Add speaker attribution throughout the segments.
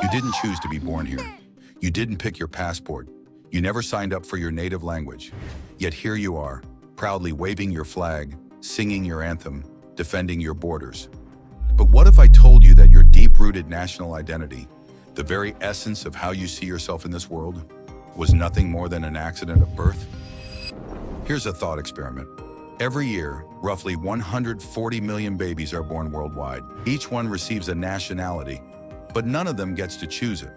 Speaker 1: You didn't choose to be born here. You didn't pick your passport. You never signed up for your native language. Yet here you are, proudly waving your flag, singing your anthem, defending your borders. But what if I told you that your deep-rooted national identity, the very essence of how you see yourself in this world, was nothing more than an accident of birth? Here's a thought experiment. Every year, roughly 140 million babies are born worldwide. Each one receives a nationality, but none of them gets to choose it.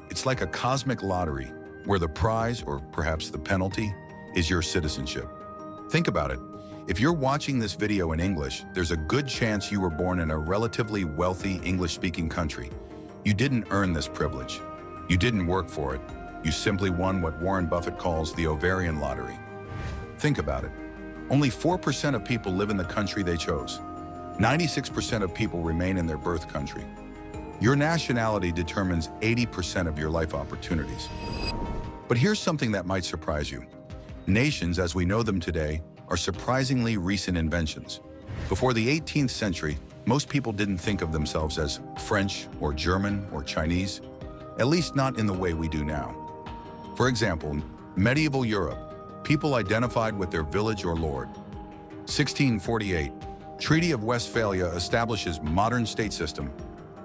Speaker 1: It's like a cosmic lottery, where the prize, or perhaps the penalty, is your citizenship. Think about it. If you're watching this video in English, there's a good chance you were born in a relatively wealthy English-speaking country. You didn't earn this privilege. You didn't work for it. You simply won what Warren Buffett calls the ovarian lottery. Think about it. Only 4% of people live in the country they chose. 96% of people remain in their birth country. Your nationality determines 80% of your life opportunities. But here's something that might surprise you. Nations, as we know them today, are surprisingly recent inventions. Before the 18th century, most people didn't think of themselves as French or German or Chinese, at least not in the way we do now. For example, medieval Europe, people identified with their village or lord. 1648, Treaty of Westphalia establishes modern state system.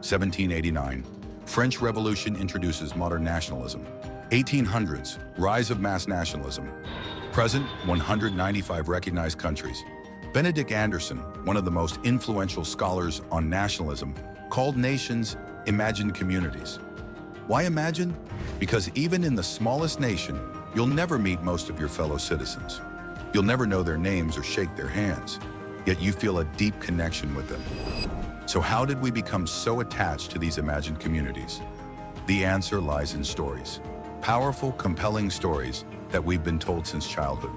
Speaker 1: 1789, French Revolution introduces modern nationalism. 1800s, rise of mass nationalism. Present, 195 recognized countries. Benedict Anderson, one of the most influential scholars on nationalism, called nations imagined communities. Why imagine? Because even in the smallest nation, you'll never meet most of your fellow citizens. You'll never know their names or shake their hands, yet you feel a deep connection with them. So how did we become so attached to these imagined communities? The answer lies in stories. Powerful, compelling stories that we've been told since childhood.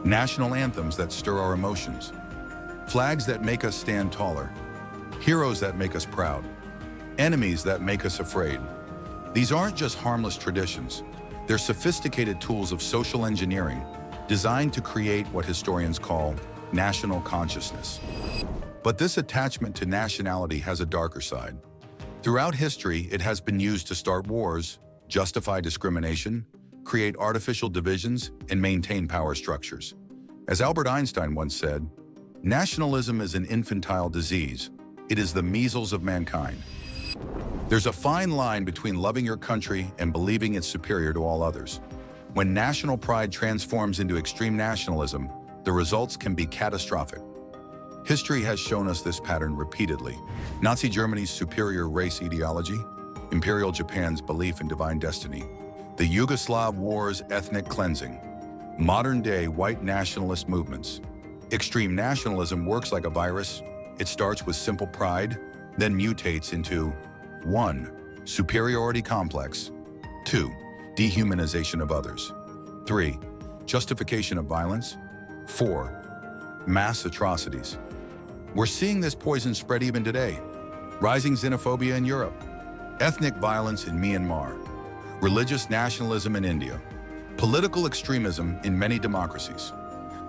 Speaker 1: National anthems that stir our emotions. Flags that make us stand taller. Heroes that make us proud. Enemies that make us afraid. These aren't just harmless traditions. They're sophisticated tools of social engineering designed to create what historians call national consciousness. But this attachment to nationality has a darker side. Throughout history, it has been used to start wars, justify discrimination, create artificial divisions, and maintain power structures. As Albert Einstein once said, nationalism is an infantile disease. It is the measles of mankind. There's a fine line between loving your country and believing it's superior to all others. When national pride transforms into extreme nationalism, the results can be catastrophic. History has shown us this pattern repeatedly. Nazi Germany's superior race ideology, Imperial Japan's belief in divine destiny, the Yugoslav War's ethnic cleansing, modern-day white nationalist movements. Extreme nationalism works like a virus. It starts with simple pride, then mutates into 1. Superiority complex. 2. Dehumanization of others. 3. Justification of violence. 4. Mass atrocities. We're seeing this poison spread even today. Rising xenophobia in Europe, ethnic violence in Myanmar, religious nationalism in India, political extremism in many democracies.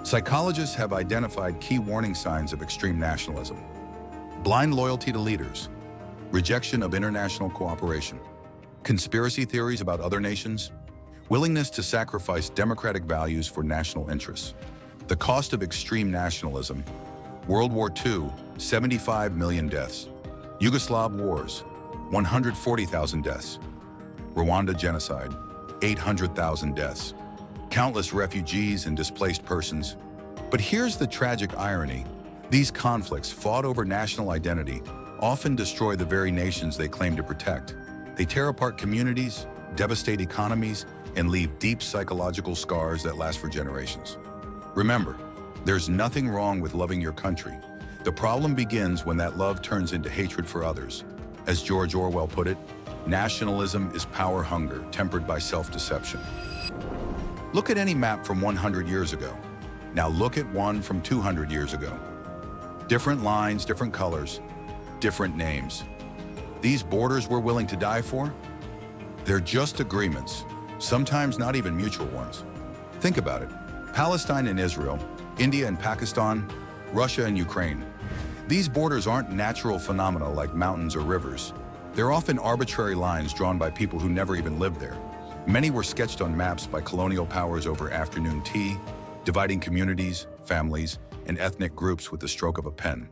Speaker 1: Psychologists have identified key warning signs of extreme nationalism: blind loyalty to leaders, rejection of international cooperation, conspiracy theories about other nations, willingness to sacrifice democratic values for national interests. The cost of extreme nationalism: World War II, 75 million deaths. Yugoslav wars, 140,000 deaths. Rwanda genocide, 800,000 deaths. Countless refugees and displaced persons. But here's the tragic irony. These conflicts, fought over national identity, often destroy the very nations they claim to protect. They tear apart communities, devastate economies, and leave deep psychological scars that last for generations. Remember, there's nothing wrong with loving your country. The problem begins when that love turns into hatred for others. As George Orwell put it, nationalism is power hunger tempered by self-deception. Look at any map from 100 years ago. Now look at one from 200 years ago. Different lines, different colors, different names. These borders we're willing to die for? They're just agreements, sometimes not even mutual ones. Think about it. Palestine and Israel, India and Pakistan, Russia and Ukraine. These borders aren't natural phenomena like mountains or rivers. They're often arbitrary lines drawn by people who never even lived there. Many were sketched on maps by colonial powers over afternoon tea, dividing communities, families, and ethnic groups with the stroke of a pen.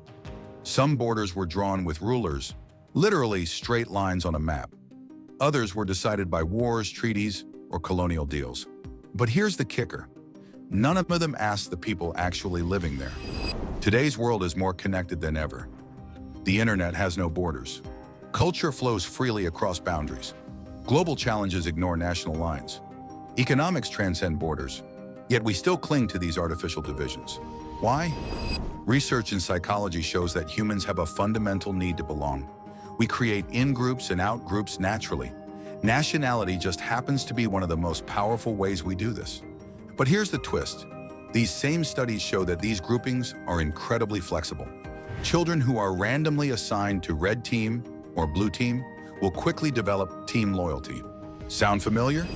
Speaker 1: Some borders were drawn with rulers, literally straight lines on a map. Others were decided by wars, treaties, or colonial deals. But here's the kicker. None of them asked the people actually living there. Today's world is more connected than ever. The internet has no borders. Culture flows freely across boundaries. Global challenges ignore national lines. Economics transcend borders, yet we still cling to these artificial divisions. Why? Research in psychology shows that humans have a fundamental need to belong. We create in-groups and out-groups naturally. Nationality just happens to be one of the most powerful ways we do this. But here's the twist. These same studies show that these groupings are incredibly flexible. Children who are randomly assigned to red team or blue team will quickly develop team loyalty. Sound familiar?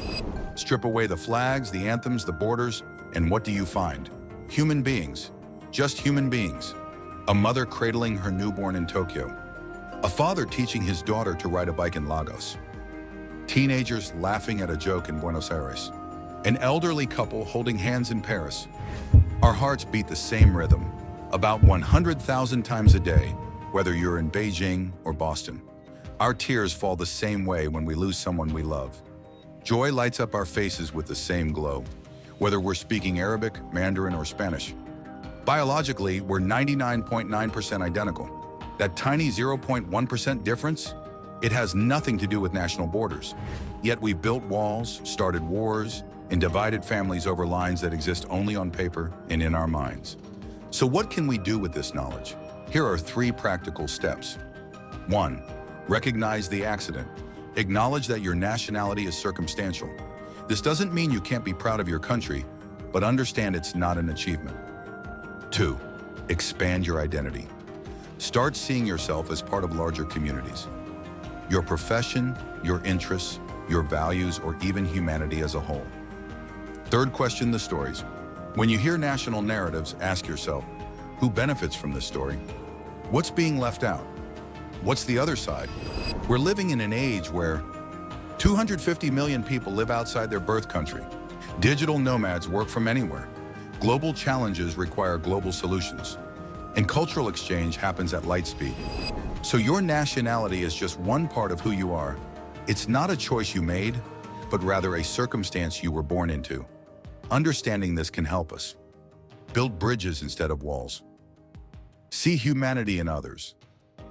Speaker 1: Strip away the flags, the anthems, the borders, and what do you find? Human beings. Just human beings. A mother cradling her newborn in Tokyo. A father teaching his daughter to ride a bike in Lagos. Teenagers laughing at a joke in Buenos Aires. An elderly couple holding hands in Paris. Our hearts beat the same rhythm, about 100,000 times a day, whether you're in Beijing or Boston. Our tears fall the same way when we lose someone we love. Joy lights up our faces with the same glow, whether we're speaking Arabic, Mandarin, or Spanish. Biologically, we're 99.9% identical. That tiny 0.1% difference, it has nothing to do with national borders. Yet we've built walls, started wars, and divided families over lines that exist only on paper and in our minds. So what can we do with this knowledge? Here are 3 practical steps. 1. Recognize the accident. Acknowledge that your nationality is circumstantial. This doesn't mean you can't be proud of your country, but understand it's not an achievement. 2. Expand your identity. Start seeing yourself as part of larger communities. Your profession, your interests, your values, or even humanity as a whole. 3rd, question the stories. When you hear national narratives, ask yourself, who benefits from this story? What's being left out? What's the other side? We're living in an age where 250 million people live outside their birth country. Digital nomads work from anywhere. Global challenges require global solutions. And cultural exchange happens at light speed. So your nationality is just one part of who you are. It's not a choice you made, but rather a circumstance you were born into. Understanding this can help us. Build bridges instead of walls. See humanity in others.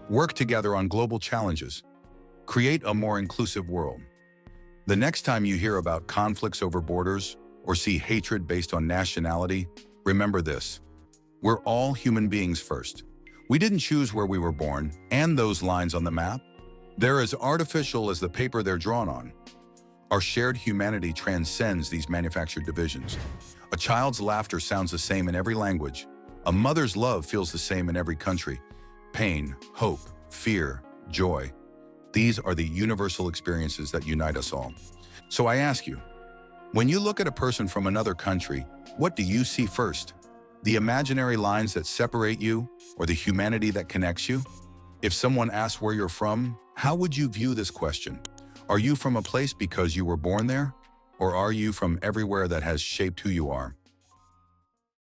Speaker 1: Work together on global challenges. Create a more inclusive world. The next time you hear about conflicts over borders or see hatred based on nationality, remember this. We're all human beings first. We didn't choose where we were born, and those lines on the map, they're as artificial as the paper they're drawn on. Our shared humanity transcends these manufactured divisions. A child's laughter sounds the same in every language. A mother's love feels the same in every country. Pain, hope, fear, joy. These are the universal experiences that unite us all. So I ask you, when you look at a person from another country, what do you see first? The imaginary lines that separate you, or the humanity that connects you? If someone asks where you're from, how would you view this question? Are you from a place because you were born there? Or are you from everywhere that has shaped who you are?